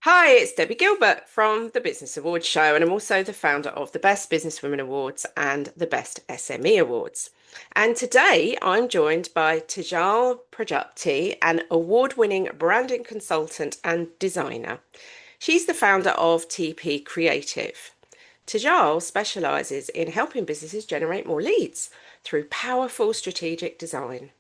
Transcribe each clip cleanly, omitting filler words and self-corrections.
Hi, it's Debbie Gilbert from the Business Awards show, and I'm also the founder of the Best Businesswomen Awards and the Best SME Awards. And today I'm joined by Tejal Prajapati, an award-winning branding consultant and designer. She's the founder of TP Creative. Tejal specializes in helping businesses generate more leads through powerful strategic design.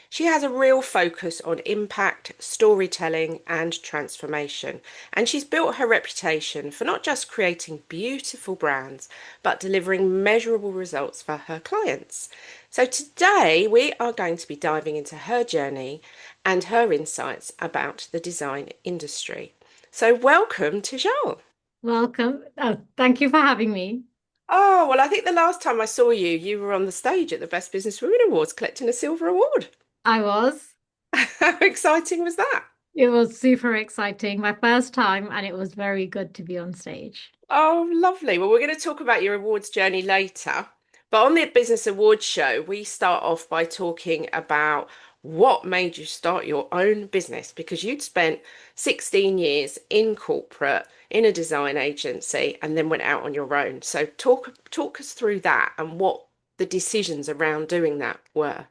She has a real focus on impact, storytelling, and transformation. And she's built her reputation for not just creating beautiful brands, but delivering measurable results for her clients. So today we are going to be diving into her journey and her insights about the design industry. So welcome to Tejal. Welcome. Oh, thank you for having me. Oh, well, I think the last time I saw you, you were on the stage at the Best Business Women Awards collecting a silver award. I was. How exciting was that? It was super exciting. My first time, and it was very good to be on stage. Oh, lovely. Well, we're going to talk about your awards journey later. But on the Business Awards show, we start off by talking about what made you start your own business because you'd spent 16 years in corporate in a design agency and then went out on your own. So talk us through that and what the decisions around doing that were.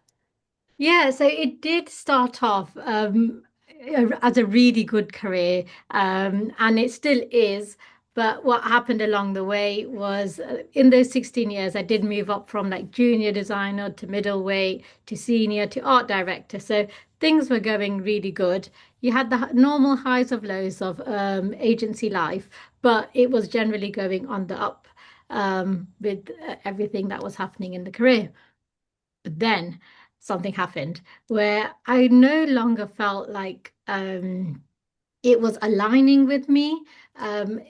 Yeah, so it did start off as a really good career, and it still is. But what happened along the way was in those 16 years, I did move up from like junior designer to middleweight to senior to art director. So things were going really good. You had the normal highs of lows of agency life, but it was generally going on the up with everything that was happening in the career. But then something happened where I no longer felt like it was aligning with me.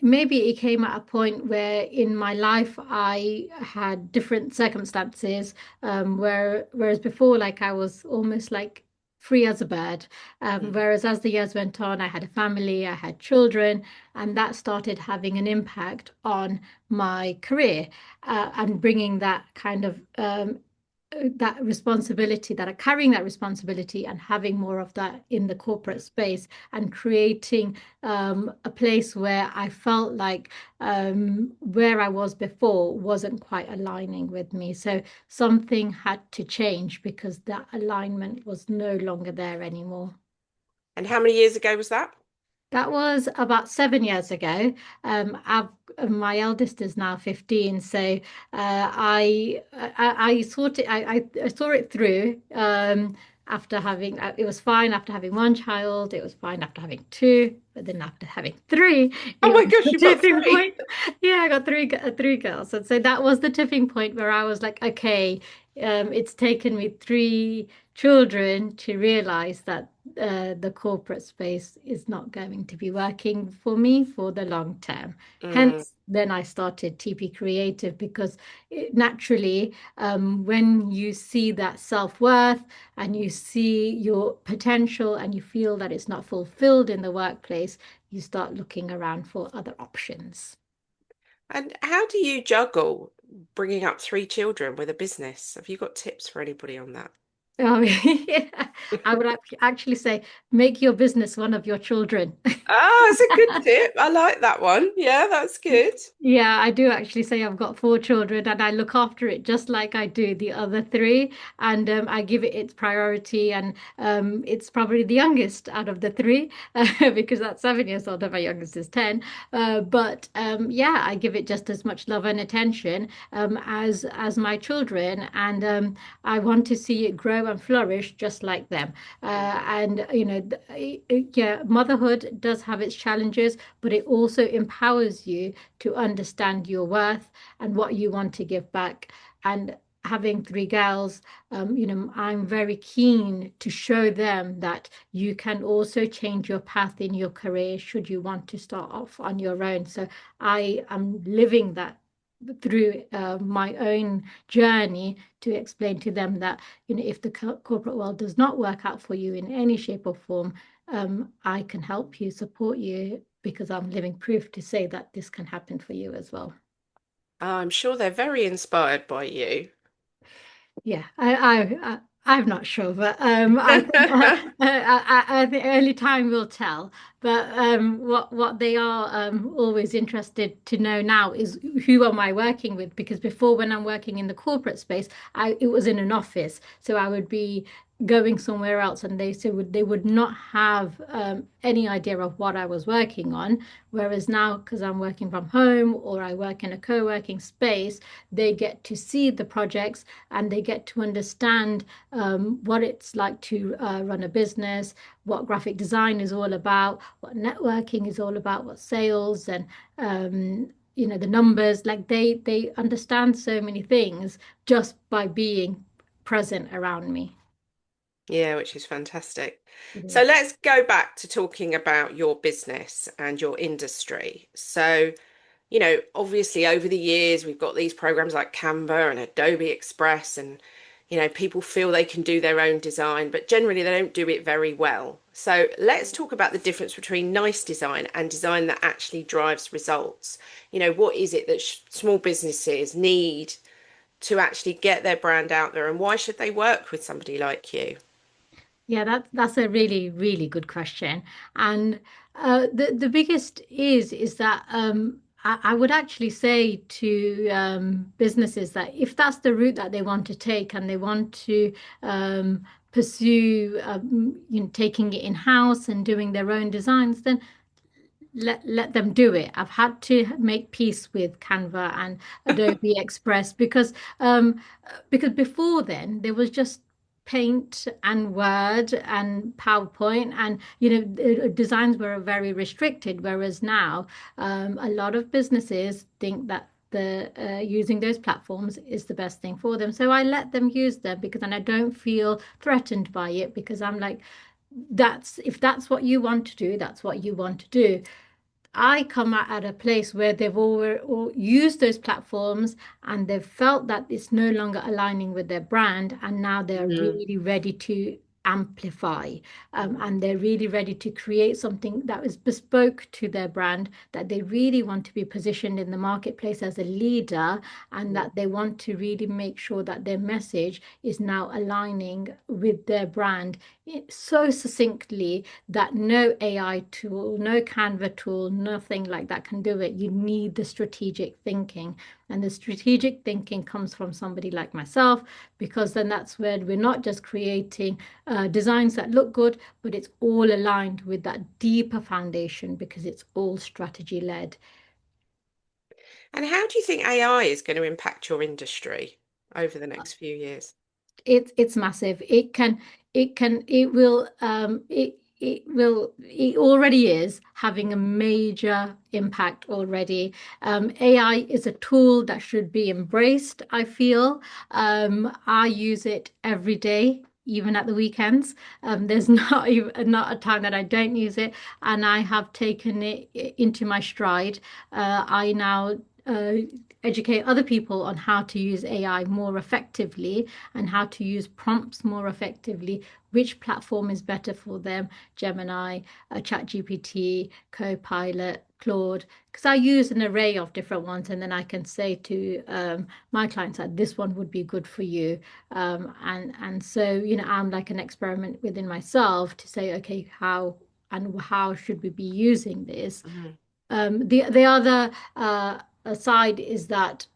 Maybe it came at a point where in my life I had different circumstances, whereas before, like I was almost like free as a bird. Mm. Whereas as the years went on, I had a family, I had children, and that started having an impact on my career and bringing that kind of that responsibility, that are carrying that responsibility and having more of that in the corporate space and creating a place where I felt like where I was before wasn't quite aligning with me. So something had to change because that alignment was no longer there anymore. And how many years ago was that? That was about 7 years ago. My eldest is now 15, so I sort it. I saw it through. After having it was fine after having one child. It was fine after having two, but then after having three, Oh it my was gosh, the you've got tipping three. point. Yeah, I got three girls, and so that was the tipping point where I was like, okay, it's taken me three children to realize that the corporate space is not going to be working for me for the long term. Mm. Hence, then I started TP Creative because naturally, when you see that self-worth and you see your potential and you feel that it's not fulfilled in the workplace, you start looking around for other options. And how do you juggle bringing up three children with a business? Have you got tips for anybody on that? Oh, yeah. I would actually say make your business one of your children. Ah, it's a good tip. I like that one. Yeah, that's good. Yeah, I do actually say I've got four children and I look after it just like I do the other three. And I give it its priority. And it's probably the youngest out of the three because that's 7 years old and my youngest is 10. But yeah, I give it just as much love and attention as my children. And I want to see it grow and flourish just like them. And, you know, yeah, motherhood does have its challenges, but it also empowers you to understand your worth and what you want to give back. And having three girls, I'm very keen to show them that you can also change your path in your career should you want to start off on your own. So I am living that through my own journey to explain to them that if the corporate world does not work out for you in any shape or form, I can help you, support you, because I'm living proof to say that this can happen for you as well. I'm sure they're very inspired by you. Yeah, I'm not sure, but I think I think only time will tell. But what they are always interested to know now is who am I working with? Because before, when I'm working in the corporate space, it was in an office, so I would be going somewhere else, and they would not have any idea of what I was working on. Whereas now, because I'm working from home or I work in a co-working space, they get to see the projects and they get to understand what it's like to run a business, what graphic design is all about, what networking is all about, what sales and the numbers. Like they understand so many things just by being present around me. Yeah, which is fantastic. It So is. let's go back to talking about your business and your industry. So, obviously over the years, we've got these programs like Canva and Adobe Express, and, people feel they can do their own design, but generally they don't do it very well. So let's talk about the difference between nice design and design that actually drives results. What is it that small businesses need to actually get their brand out there, and why should they work with somebody like you? Yeah, that's a really, really good question. And the biggest is that I would actually say to businesses that if that's the route that they want to take and they want to pursue taking it in-house and doing their own designs, then let them do it. I've had to make peace with Canva and Adobe Express because before then there was just Paint and Word and PowerPoint and the designs were very restricted, whereas now a lot of businesses think that the using those platforms is the best thing for them. So I let them use them because and I don't feel threatened by it because I'm like that's if that's what you want to do, that's what you want to do. I come at a place where they've all used those platforms and they've felt that it's no longer aligning with their brand, and now they're Mm. really ready to amplify and they're really ready to create something that is bespoke to their brand, that they really want to be positioned in the marketplace as a leader, and that they want to really make sure that their message is now aligning with their brand so succinctly that no AI tool, no Canva tool, nothing like that can do it. You need the strategic thinking. And the strategic thinking comes from somebody like myself, because then that's where we're not just creating designs that look good, but it's all aligned with that deeper foundation because it's all strategy led. And how do you think AI is going to impact your industry over the next few years? It's massive. It already is having a major impact already. AI is a tool that should be embraced, I feel. I use it every day, even at the weekends. There's not a time that I don't use it, and I have taken it into my stride. I now educate other people on how to use AI more effectively and how to use prompts more effectively, which platform is better for them, Gemini, ChatGPT, Copilot, Claude, because I use an array of different ones, and then I can say to my clients that this one would be good for you. And so, I'm like an experiment within myself to say, okay, how should we be using this? Mhm. The other side is that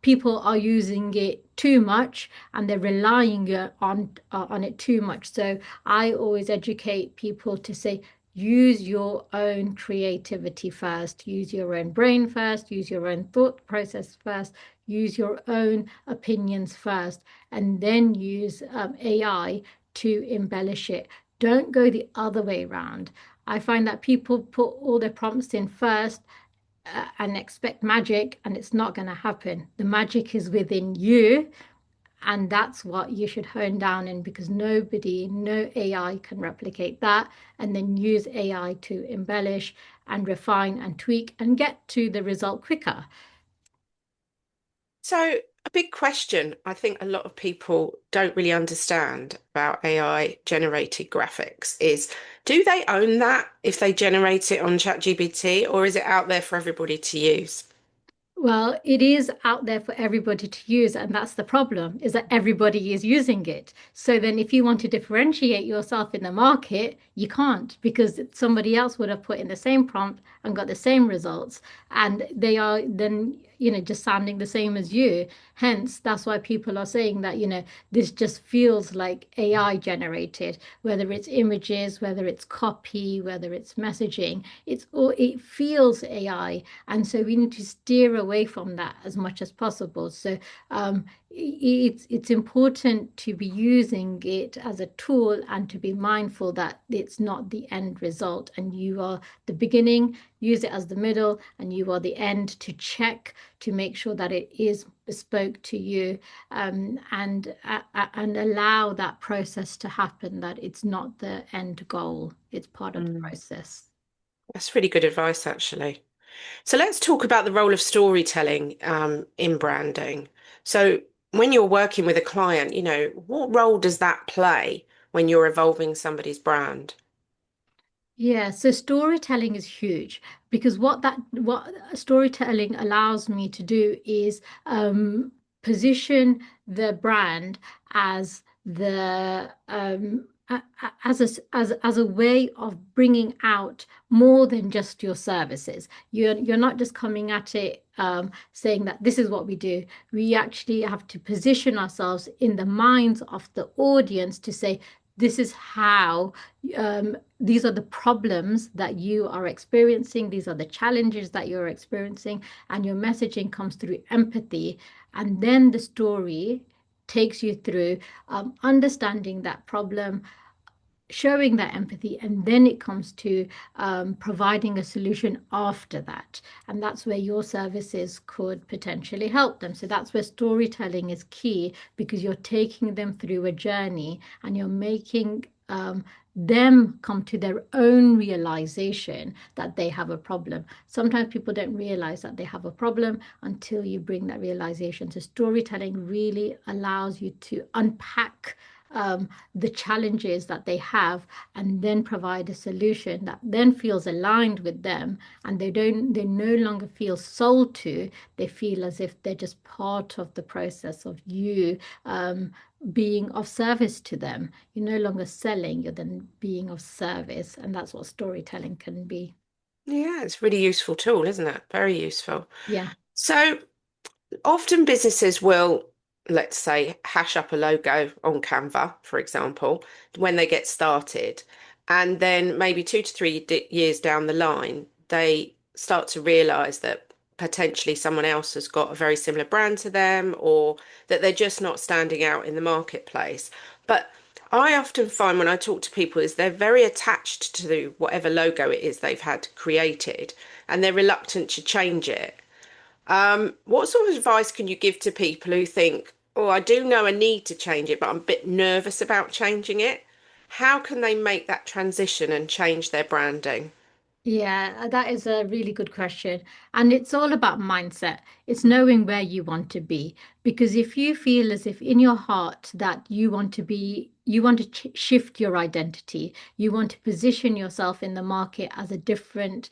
people are using it too much and they're relying on it too much. So I always educate people to say, use your own creativity first, use your own brain first, use your own thought process first, use your own opinions first, and then use AI to embellish it. Don't go the other way around. I find that people put all their prompts in first and expect magic, and it's not going to happen. The magic is within you, and that's what you should hone down in because no AI can replicate that. And then use AI to embellish and refine and tweak and get to the result quicker. So, a big question I think a lot of people don't really understand about AI generated graphics is, do they own that if they generate it on ChatGPT, or is it out there for everybody to use? Well, it is out there for everybody to use, and that's the problem, is that everybody is using it. So then if you want to differentiate yourself in the market, you can't because somebody else would have put in the same prompt and got the same results, and they are then, just sounding the same as you. Hence, that's why people are saying that, this just feels like AI generated, whether it's images, whether it's copy, whether it's messaging, it feels AI. And so we need to steer away from that as much as possible. So it's important to be using it as a tool and to be mindful that it's not the end result. And you are the beginning, use it as the middle, and you are the end to check to make sure that it is bespoke to you, and allow that process to happen, that it's not the end goal, it's part of the Mm. process. That's really good advice, actually. So let's talk about the role of storytelling in branding. So when you're working with a client, what role does that play when you're evolving somebody's brand? Yeah, so storytelling is huge because what storytelling allows me to do is position the brand as as a way of bringing out more than just your services. You're not just coming at it saying that this is what we do. We actually have to position ourselves in the minds of the audience to say, this is how these are the problems that you are experiencing. These are the challenges that you're experiencing, and your messaging comes through empathy. And then the story takes you through understanding that problem, showing that empathy, and then it comes to providing a solution after that. And that's where your services could potentially help them. So that's where storytelling is key, because you're taking them through a journey and you're making them come to their own realization that they have a problem. Sometimes people don't realize that they have a problem until you bring that realization. So storytelling really allows you to unpack the challenges that they have, and then provide a solution that then feels aligned with them, and they no longer feel sold to. They feel as if they're just part of the process of you being of service to them. You're no longer selling, you're then being of service, and that's what storytelling can be. Yeah, it's a really useful tool, isn't it? Very useful. Yeah. So often businesses will, let's say, hash up a logo on Canva, for example, when they get started. And then maybe 2 to 3 years down the line, they start to realize that potentially someone else has got a very similar brand to them, or that they're just not standing out in the marketplace. But I often find when I talk to people is they're very attached to whatever logo it is they've had created, and they're reluctant to change it. What sort of advice can you give to people who think, oh, I do know I need to change it, but I'm a bit nervous about changing it? How can they make that transition and change their branding? Yeah, that is a really good question. And it's all about mindset. It's knowing where you want to be. Because if you feel as if in your heart that you want to shift your identity, you want to position yourself in the market as a different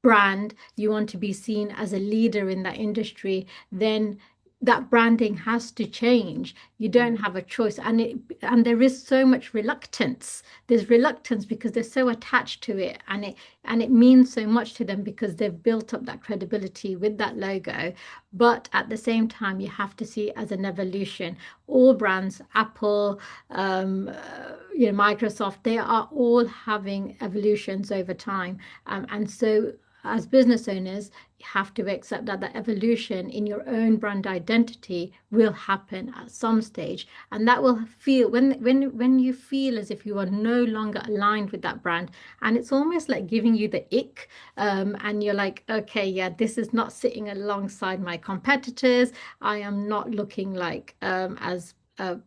brand, you want to be seen as a leader in that industry, then that branding has to change. You don't have a choice. And there is so much reluctance. There's reluctance because they're so attached to it, and it means so much to them because they've built up that credibility with that logo. But at the same time, you have to see it as an evolution. All brands, Apple, Microsoft, they are all having evolutions over time. And so as business owners, you have to accept that the evolution in your own brand identity will happen at some stage, and that will feel when you feel as if you are no longer aligned with that brand, and it's almost like giving you the ick, and you're like, okay, yeah, this is not sitting alongside my competitors. I am not looking like as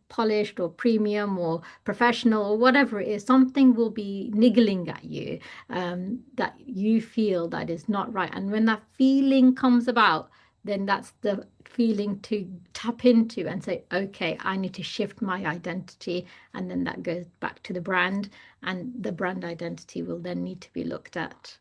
polished or premium or professional or whatever it is. Something will be niggling at you, that you feel that is not right. And when that feeling comes about, then that's the feeling to tap into and say, okay, I need to shift my identity. And then that goes back to the brand, and the brand identity will then need to be looked at.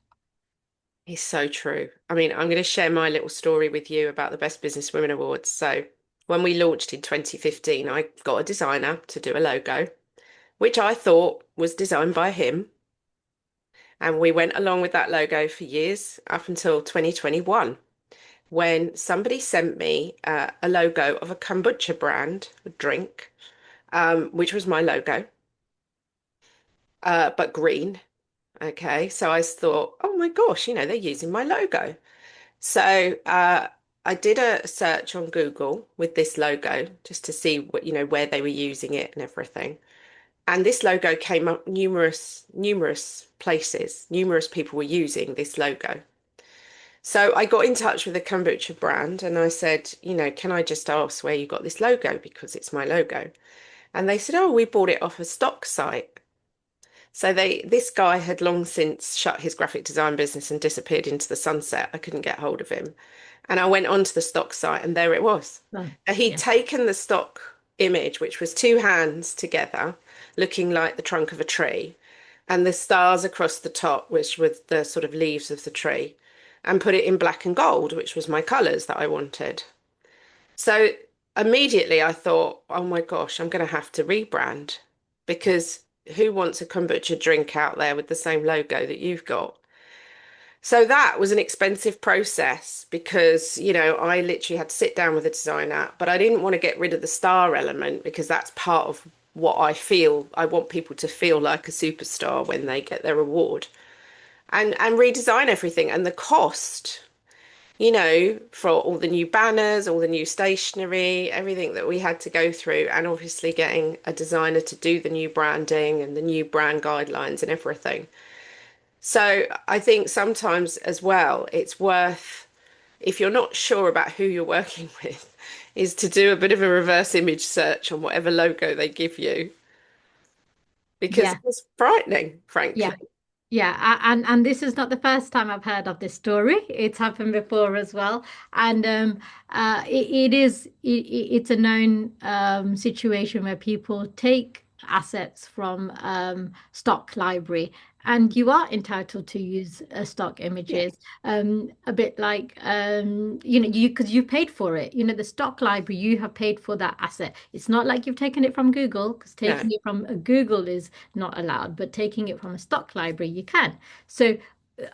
It's so true. I mean, I'm going to share my little story with you about the Best Businesswomen Awards. So, when we launched in 2015, I got a designer to do a logo, which I thought was designed by him. And we went along with that logo for years up until 2021, when somebody sent me a logo of a kombucha brand, a drink, which was my logo, but green. Okay, so I thought, oh my gosh, they're using my logo. So I did a search on Google with this logo just to see where they were using it and everything. And this logo came up numerous places. Numerous people were using this logo. So I got in touch with the kombucha brand and I said, can I just ask where you got this logo because it's my logo. And they said, oh, we bought it off a stock site. So this guy had long since shut his graphic design business and disappeared into the sunset. I couldn't get hold of him. And I went onto the stock site and there it was. Oh, He'd yeah. taken the stock image, which was two hands together, looking like the trunk of a tree, and the stars across the top, which were the sort of leaves of the tree, and put it in black and gold, which was my colours that I wanted. So immediately I thought, oh my gosh, I'm going to have to rebrand because who wants a kombucha drink out there with the same logo that you've got? So that was an expensive process because, I literally had to sit down with a designer, but I didn't want to get rid of the star element because that's part of what I feel. I want people to feel like a superstar when they get their award and redesign everything. And the cost, for all the new banners, all the new stationery, everything that we had to go through, and obviously getting a designer to do the new branding and the new brand guidelines and everything. So I think sometimes as well, it's worth, if you're not sure about who you're working with, is to do a bit of a reverse image search on whatever logo they give you because Yeah. it's frightening, frankly. Yeah. Yeah, and this is not the first time I've heard of this story. It's happened before as well, and it's a known situation where people take assets from stock library, and you are entitled to use stock Yeah, images. A bit like you because you paid for it. The stock library, you have paid for that asset. It's not like you've taken it from Google, because no, taking it from Google is not allowed, but taking it from a stock library, you can. So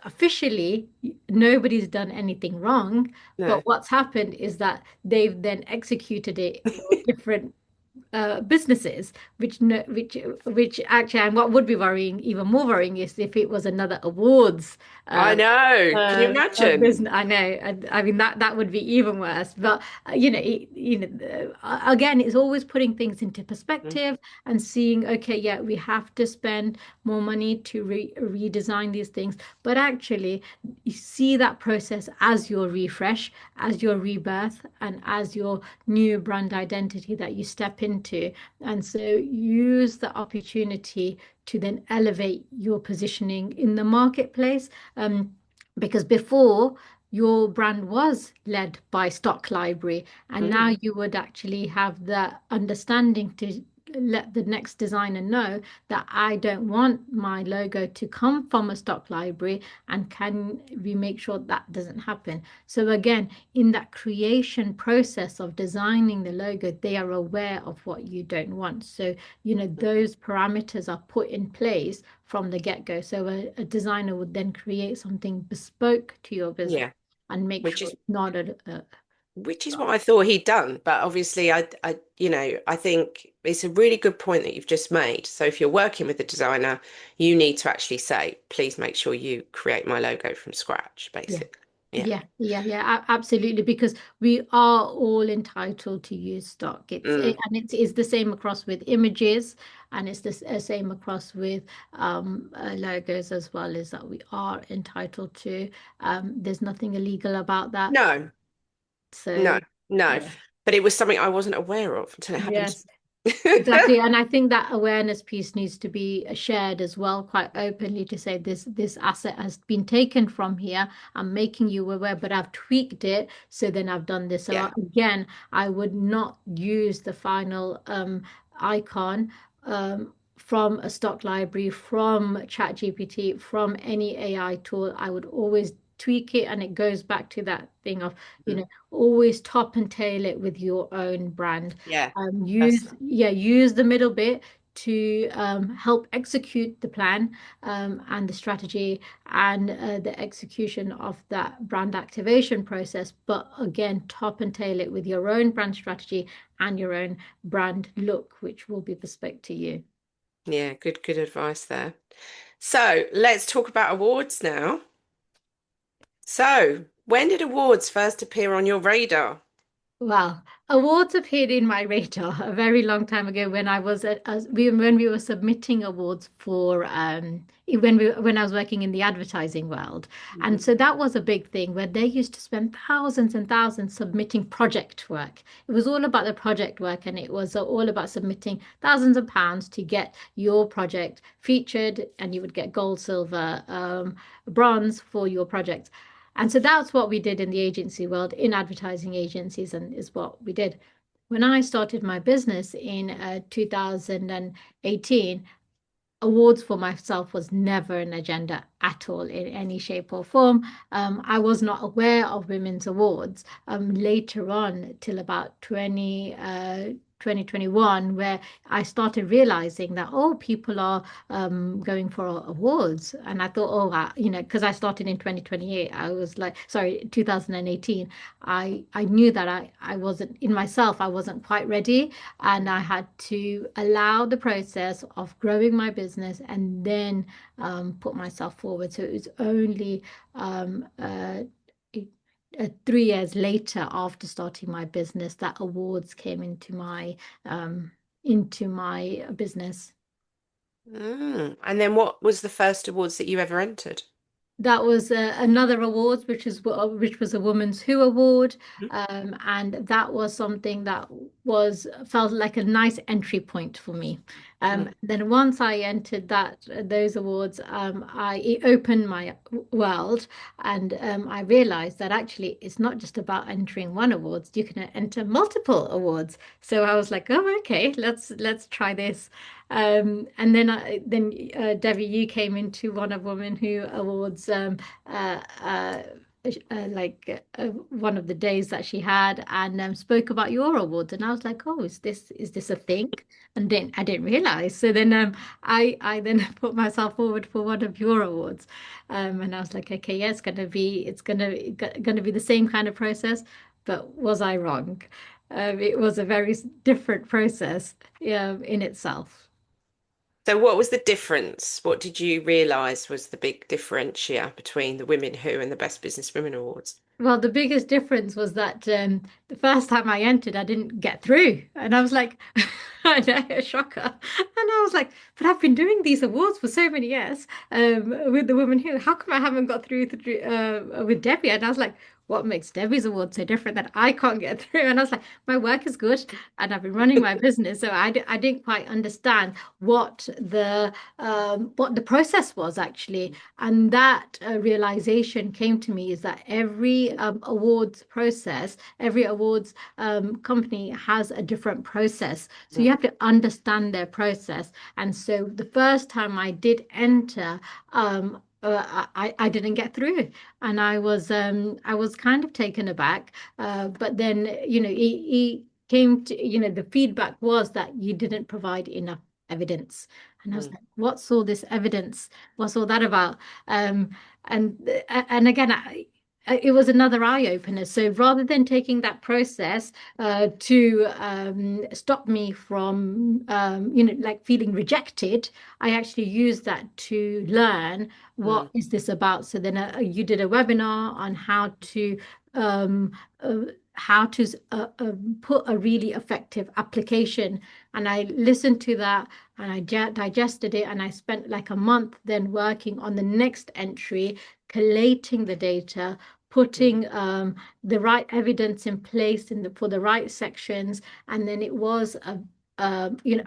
officially, nobody's done anything wrong. But no. what's happened is that they've then executed it for different businesses, which actually, and what would be worrying, even more worrying, is if it was another awards I uh, know. Can you a imagine? business. I know. I mean that would be even worse. But again, it's always putting things into Mm. perspective and seeing, okay, yeah, we have to spend more money to redesign these things. But actually, you see that process as your refresh, as your rebirth, and as your new brand identity that you step into. And so use the opportunity to then elevate your positioning in the marketplace. Because before, your brand was led by stock library, and now Mm. you would actually have the understanding to let the next designer know that I don't want my logo to come from a stock library, and can we make sure that doesn't happen? So again, in that creation process of designing the logo, they are aware of what you don't want. So, those parameters are put in place from the get-go. So a designer would then create something bespoke to your business Yeah, and make which sure is it's not a which is what I thought he'd done. But obviously, I think it's a really good point that you've just made. So if you're working with a designer, you need to actually say, please make sure you create my logo from scratch, yeah. basically. Yeah. Yeah, absolutely. Because we are all entitled to use stock. Mm. And it's the same across with images, and it's the same across with logos as well. Is that we are entitled to. There's nothing illegal about that. No, no, So no. yeah, But it was something I wasn't aware of until it happened to yes. me. Exactly, and I think that awareness piece needs to be shared as well, quite openly, to say this asset has been taken from here. I'm making you aware, but I've tweaked it, so then I've done this. So Yeah. again, I would not use the final icon from a stock library, from ChatGPT, from any AI tool. I would always tweak it, and it goes back to that thing of, Mm. always top and tail it with your own brand. Yeah, that's Use the middle bit to help execute the plan, and the strategy, and the execution of that brand activation process. But again, top and tail it with your own brand strategy and your own brand look, which will be bespoke to you. yeah, good advice there. So let's talk about awards now. So, when did awards first appear on your radar? Well, awards appeared in my radar a very long time ago when I was when we were submitting awards for when I was working in the advertising world. And Mhm. so that was a big thing where they used to spend thousands and thousands submitting project work. It was all about the project work, and it was all about submitting thousands of pounds to get your project featured, and you would get gold, silver, bronze for your project. And so that's what we did in the agency world, in advertising agencies, and is what we did. When I started my business in 2018, awards for myself was never an agenda at all in any shape or form. I was not aware of women's awards later on till about 2021, where I started realizing that, oh, people are going for awards. And I thought, oh, because I started in 2028, I was like, sorry, 2018. I knew that I wasn't in myself, I wasn't quite ready, and I had to allow the process of growing my business and then put myself forward. So it was only um, uh, 3 years later, after starting my business, that awards came into my business. And then what was the first awards that you ever entered? That was another award, which was a Women's Who Award, Mhm. and that was something that was felt like a nice entry point for me. Mm. Then once I entered those awards, it opened my world, and I realized that actually it's not just about entering one awards; you can enter multiple awards. So I was like, oh, okay, let's try this. And Debbie, you came into one of Women Who Awards, uh, uh, one of the days that she had, and spoke about your awards, and I was like, oh, is this a thing? And then I didn't realize. So then I then put myself forward for one of your awards, and I was like, okay, yeah, it's gonna be the same kind of process, but was I wrong? It was a very different process, in itself. So, what was the difference? What did you realize was the big differentiator between the Women Who and the Best Business Women Awards? Well, the biggest difference was that the first time I entered, I didn't get through. And I was like, I know, a shocker. And I was like, but I've been doing these awards for so many years with the Woman Who. How come I haven't got through with Debbie? And I was like, what makes Debbie's award so different that I can't get through? And I was like, my work is good, and I've been running my business. So I didn't quite understand what the process was actually. And that realization came to me, is that every awards process, every awards company has a different process. So you Mm. have to understand their process. And so the first time I did enter, I didn't get through, and I was kind of taken aback. But then he came to, the feedback was that you didn't provide enough evidence. And I was Mm. like, what's all this evidence? What's all that about? Um, and again, it was another eye opener. So rather than taking that process to stop me from, like feeling rejected, I actually used that to learn what Mm. is this about. So then you did a webinar on um, uh, how to put a really effective application, and I listened to that, and I digested it, and I spent like a month then working on the next entry, collating the data, Mm. putting the right evidence in place for the right sections, and then it was a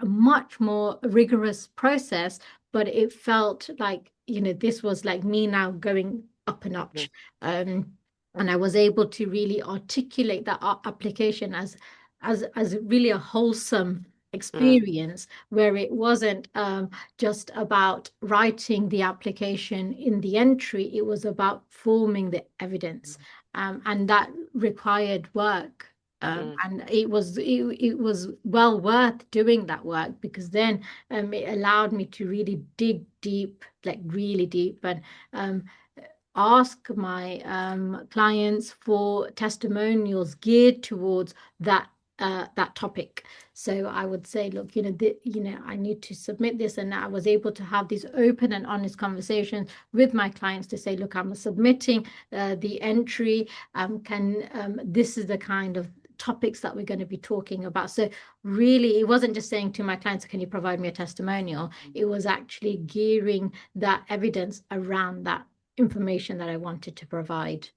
much more rigorous process, but it felt like this was like me now going up a Mm. notch. And I was able to really articulate that application as really a wholesome mm, experience where it wasn't just about writing the application in the entry, it was about forming the evidence. And that required work. mm. And it was well worth doing that work because then it allowed me to really dig deep, like really deep, and um, ask my clients for testimonials geared towards that topic. So I would say, look, I need to submit this, and I was able to have these open and honest conversations with my clients to say, look, I'm submitting the entry. Can This is the kind of topics that we're going to be talking about. So really, it wasn't just saying to my clients, can you provide me a testimonial? It was actually gearing that evidence around that information that I wanted to provide.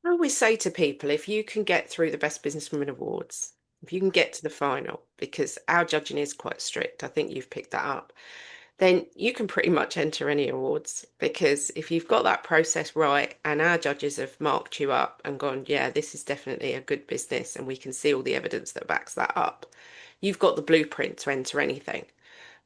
I always say to people, if you can get through the Best Businesswomen Awards, if you can get to the final, because our judging is quite strict, I think you've picked that up, then you can pretty much enter any awards. Because if you've got that process right and our judges have marked you up and gone, yeah, this is definitely a good business, and we can see all the evidence that backs that up, you've got the blueprint to enter anything.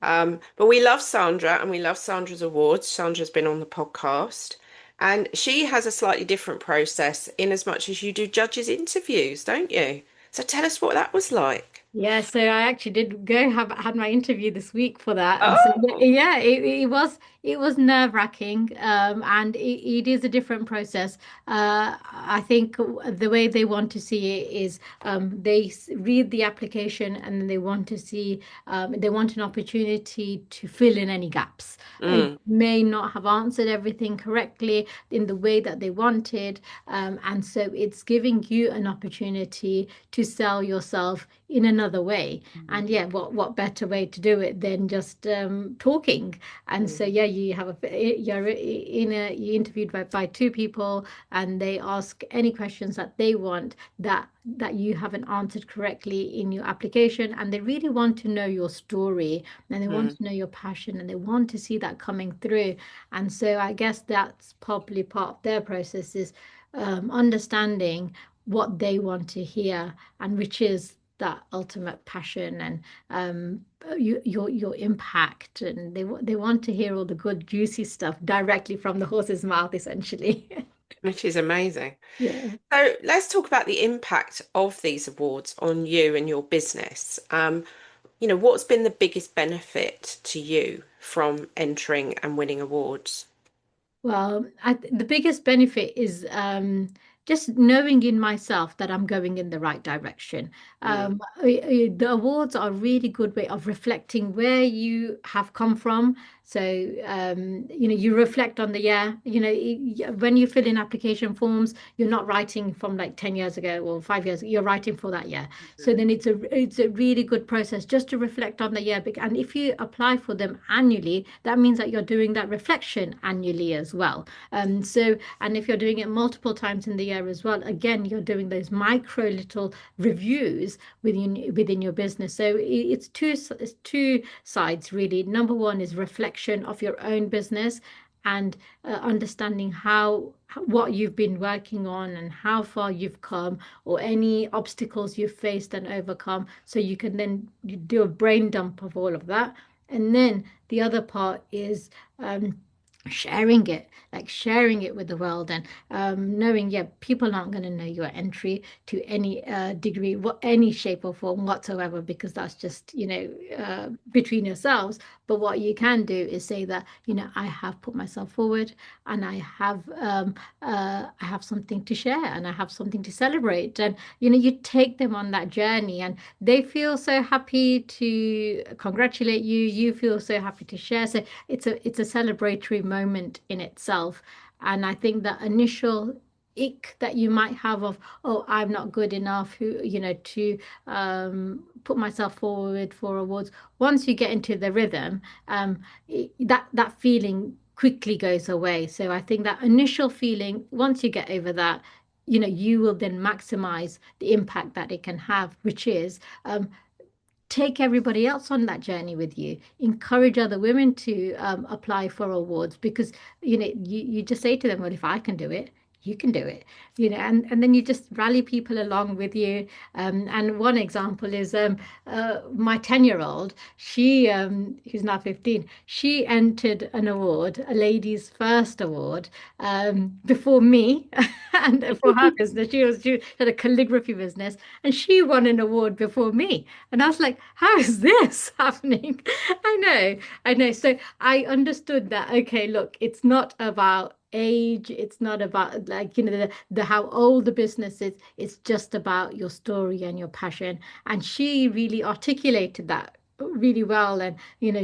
But we love Sandra and we love Sandra's awards. Sandra's been on the podcast and she has a slightly different process in as much as you do judges' interviews, don't you? So tell us what that was like. Yeah, so I actually did go have had my interview this week for that, and so Oh, yeah, it was nerve-wracking, and it is a different process. I think the way they want to see it is read the application and then they want to see they want an opportunity to fill in any gaps. You mm, may not have answered everything correctly in the way that they wanted, and so it's giving you an opportunity to sell yourself in another way. And yeah, what better way to do it than just talking? And so mm, yeah, you interviewed by two people, and they ask any questions that they want that you haven't answered correctly in your application, and they really want to know your story, and they want mm, to know your passion, and they want to see that coming through. And so I guess that's probably part of their process is understanding what they want to hear, and which is that ultimate passion and your impact, and they want to hear all the good juicy stuff directly from the horse's mouth, essentially. which is amazing. Yeah. So let's talk about the impact of these awards on you and your business. What's been the biggest benefit to you from entering and winning awards? Well, the biggest benefit is just knowing in myself that I'm going in the right direction. Mm, The awards are a really good way of reflecting where you have come from. So, you reflect on the year. When you fill in application forms, you're not writing from like 10 years ago or 5 years. You're writing for that year. So then it's a really good process just to reflect on the year. And if you apply for them annually, that means that you're doing that reflection annually as well. And if you're doing it multiple times in the year as well, again, you're doing those micro little reviews within your business. So it's two sides really. Number one is reflection of your own business and understanding what you've been working on and how far you've come, or any obstacles you've faced and overcome, so you can then you do a brain dump of all of that. And then the other part is sharing it with the world, and knowing, yeah, people aren't going to know your entry to any degree, any shape or form whatsoever, because that's just, between yourselves. But what you can do is say that, I have put myself forward, and I have something to share, and I have something to celebrate. And, you take them on that journey, and they feel so happy to congratulate you. You feel so happy to share. So it's a celebratory moment in itself. And I think that initial ick that you might have of, oh, I'm not good enough, to put myself forward for awards. Once you get into the rhythm, that feeling quickly goes away. So I think that initial feeling, once you get over that, you will then maximize the impact that it can have, which is take everybody else on that journey with you. Encourage other women to apply for awards, because you just say to them, well, if I can do it, you can do it, and then you just rally people along with you. And one example is my 10-year-old, who's now 15, she entered an award, a ladies' first award, before me. And for her business, she had a calligraphy business, and she won an award before me. And I was like, how is this happening? I know. So I understood that, okay, look, it's not about age, it's not about like, the how old the business is, it's just about your story and your passion. And she really articulated that really well. And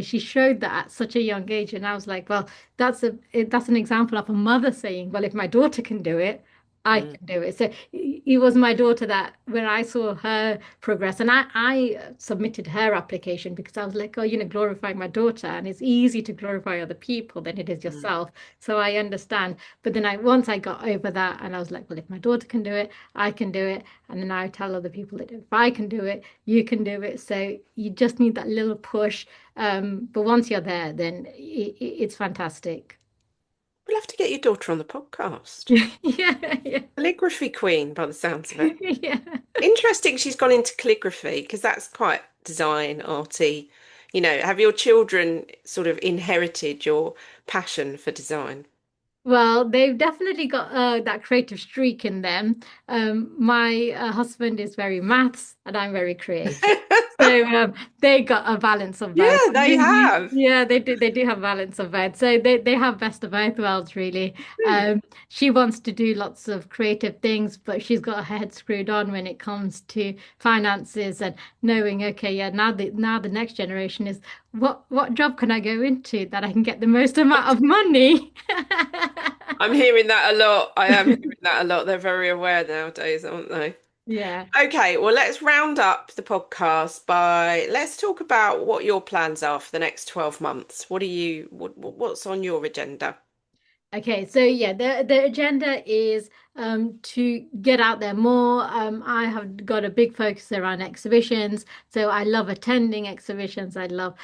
she showed that at such a young age. And I was like, well, that's an example of a mother saying, well, if my daughter can do it, I Mm, can do it. So it was my daughter that when I saw her progress, and I submitted her application because I was like, oh, glorifying my daughter, and it's easy to glorify other people than it is mm. yourself. So I understand. But then once I got over that, and I was like, well, if my daughter can do it, I can do it. And then I tell other people that if I can do it, you can do it. So you just need that little push. But once you're there, then it's fantastic. We'll have to get your daughter on the podcast. Yeah, yeah, Calligraphy queen, by the sounds of it. yeah. Interesting she's gone into calligraphy because that's quite design arty. Have your children sort of inherited your passion for design? Well, they've definitely got that creative streak in them. My husband is very maths, and I'm very creative. So they got a balance of both. Yeah, they have. Yeah, they do. They do have balance of both. So they have best of both worlds, really. Hmm. She wants to do lots of creative things, but she's got her head screwed on when it comes to finances and knowing, okay, yeah, now the next generation is what job can I go into that I can get the most amount of money? I'm hearing that a lot. I am hearing that a lot. They're very aware nowadays, aren't they? Yeah. Okay, well, let's round up the podcast by let's talk about what your plans are for the next 12 months. What's on your agenda? Okay, so yeah, the agenda is to get out there more. I have got a big focus around exhibitions, so I love attending exhibitions. I love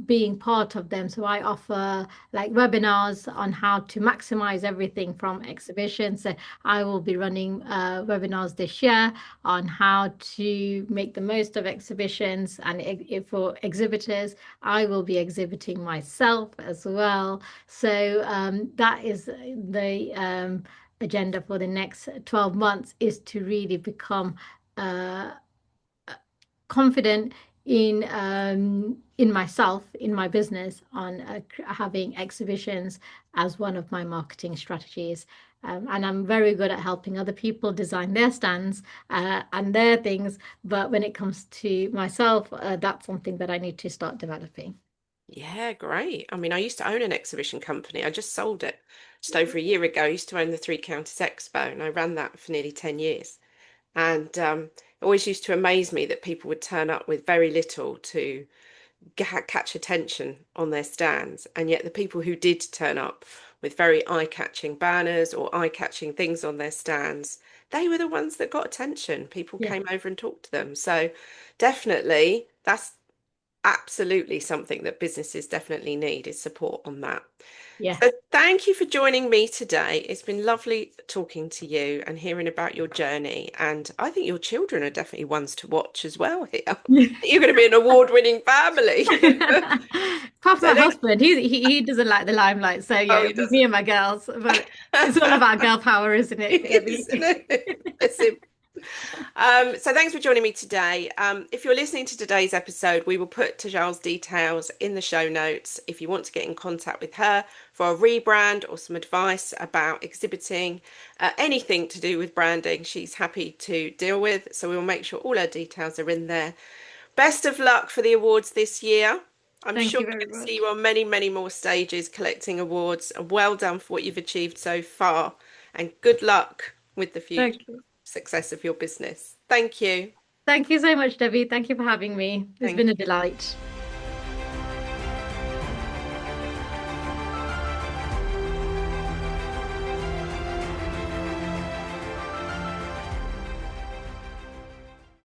being part of them. So I offer like webinars on how to maximize everything from exhibitions. So I will be running webinars this year on how to make the most of exhibitions, and for exhibitors, I will be exhibiting myself as well. So that is the agenda for the next 12 months, is to really become uh, confident in myself, in my business, on having exhibitions as one of my marketing strategies. And I'm very good at helping other people design their stands and their things. But when it comes to myself, that's something that I need to start developing. Yeah, great. I mean, I used to own an exhibition company. I just sold it just over a year ago. I used to own the Three Counties Expo, and I ran that for nearly 10 years. And it always used to amaze me that people would turn up with very little to catch attention on their stands. And yet the people who did turn up with very eye-catching banners or eye-catching things on their stands, they were the ones that got attention. People Yeah. came over and talked to them. So definitely that's absolutely something that businesses definitely need is support on that. So Yes. thank you for joining me today. It's been lovely talking to you and hearing about your journey. And I think your children are definitely ones to watch as well here. You're going to be an award-winning family. Apart from So my next, husband, he doesn't like the limelight. So yeah, oh, he it'll be me doesn't. and my girls. But it's all about girl power, isn't it, clearly? Isn't it? Bless him. So thanks for joining me today. If you're listening to today's episode, we will put Tejal's details in the show notes. If you want to get in contact with her for a rebrand or some advice about exhibiting, anything to do with branding, she's happy to deal with. So we will make sure all her details are in there. Best of luck for the awards this year. I'm Thank sure you we're very going to see much. you on many, many more stages collecting awards. And well done for what you've achieved so far. And good luck with the future Thank you. success of your business. Thank you. Thank you so much, Debbie. Thank you for having me. It's Thank been a you. delight.